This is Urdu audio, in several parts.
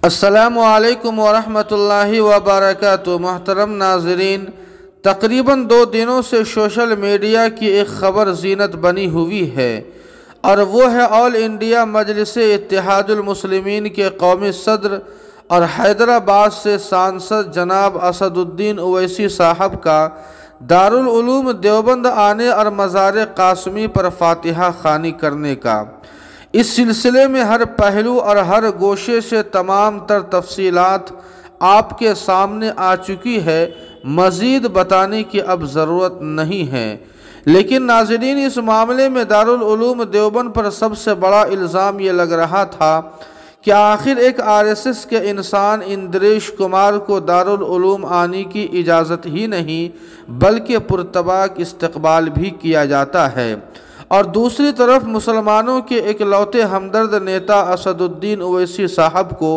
السلام علیکم ورحمۃ اللہ وبرکاتہ۔ محترم ناظرین، تقریباً 2 دنوں سے سوشل میڈیا کی ایک خبر زینت بنی ہوئی ہے، اور وہ ہے آل انڈیا مجلس اتحاد المسلمین کے قومی صدر اور حیدرآباد سے سانسد جناب اسد الدین اویسی صاحب کا دارالعلوم دیوبند آنے اور مزار قاسمی پر فاتحہ خوانی کرنے کا۔ اس سلسلے میں ہر پہلو اور ہر گوشے سے تمام تر تفصیلات آپ کے سامنے آ چکی ہے، مزید بتانے کی اب ضرورت نہیں ہے۔ لیکن ناظرین، اس معاملے میں دارالعلوم دیوبند پر سب سے بڑا الزام یہ لگ رہا تھا کہ آخر ایک RSS کے انسان اندریش کمار کو دارالعلوم آنے کی اجازت ہی نہیں بلکہ پرتپاک استقبال بھی کیا جاتا ہے، اور دوسری طرف مسلمانوں کے اکلوتے ہمدرد نیتا اسد الدین اویسی صاحب کو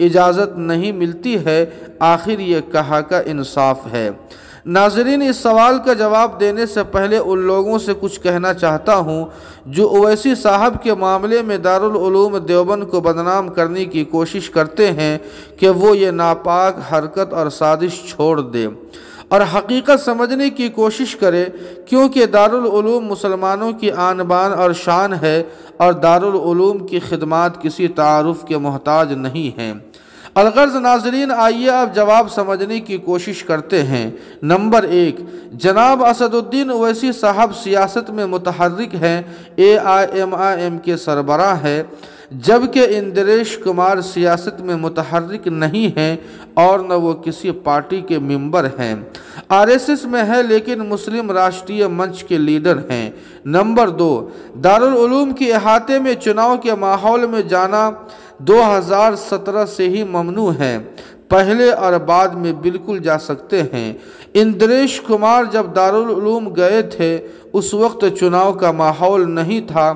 اجازت نہیں ملتی ہے۔ آخر یہ کہاں کا انصاف ہے؟ ناظرین، اس سوال کا جواب دینے سے پہلے ان لوگوں سے کچھ کہنا چاہتا ہوں جو اویسی صاحب کے معاملے میں دارالعلوم دیوبند کو بدنام کرنے کی کوشش کرتے ہیں کہ وہ یہ ناپاک حرکت اور سازش چھوڑ دے اور حقیقت سمجھنے کی کوشش کرے، کیونکہ دارالعلوم مسلمانوں کی آن بان اور شان ہے، اور دارالعلوم کی خدمات کسی تعارف کے محتاج نہیں ہیں۔ الغرض ناظرین، آئیے اب جواب سمجھنے کی کوشش کرتے ہیں۔ نمبر 1، جناب اسد الدین اویسی صاحب سیاست میں متحرک ہیں، AIMIM کے سربراہ ہیں، جبکہ اندریش کمار سیاست میں متحرک نہیں ہیں اور نہ وہ کسی پارٹی کے ممبر ہیں۔ RSS میں ہے لیکن مسلم راشٹریہ منچ کے لیڈر ہیں۔ نمبر 2، دارالعلوم کے احاطے میں چناؤ کے ماحول میں جانا 2017 سے ہی ممنوع ہے، پہلے اور بعد میں بالکل جا سکتے ہیں۔ اندریش کمار جب دارالعلوم گئے تھے اس وقت چناؤ کا ماحول نہیں تھا،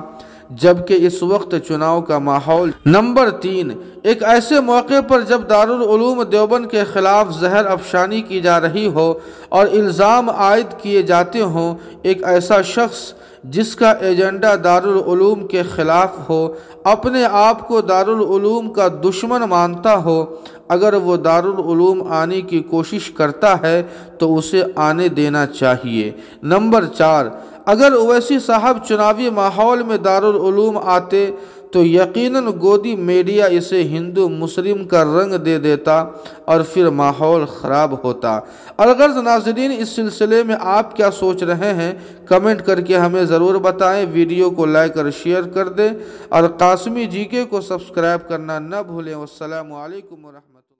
جبکہ اس وقت چناؤ کا ماحول۔ نمبر 3، ایک ایسے موقع پر جب دارالعلوم دیوبند کے خلاف زہر افشانی کی جا رہی ہو اور الزام عائد کیے جاتے ہوں، ایک ایسا شخص جس کا ایجنڈا دارالعلوم کے خلاف ہو، اپنے آپ کو دارالعلوم کا دشمن مانتا ہو، اگر وہ دارالعلوم آنے کی کوشش کرتا ہے تو اسے آنے دینا چاہیے۔ نمبر 4، اگر اویسی صاحب چناوی ماحول میں دارالعلوم آتے تو یقیناً گودی میڈیا اسے ہندو مسلم کا رنگ دے دیتا اور پھر ماحول خراب ہوتا۔ الغرض ناظرین، اس سلسلے میں آپ کیا سوچ رہے ہیں؟ کمنٹ کر کے ہمیں ضرور بتائیں، ویڈیو کو لائک اور شیئر کر دیں، اور قاسمی GK کو سبسکرائب کرنا نہ بھولیں۔ والسلام علیکم ورحمۃ اللہ۔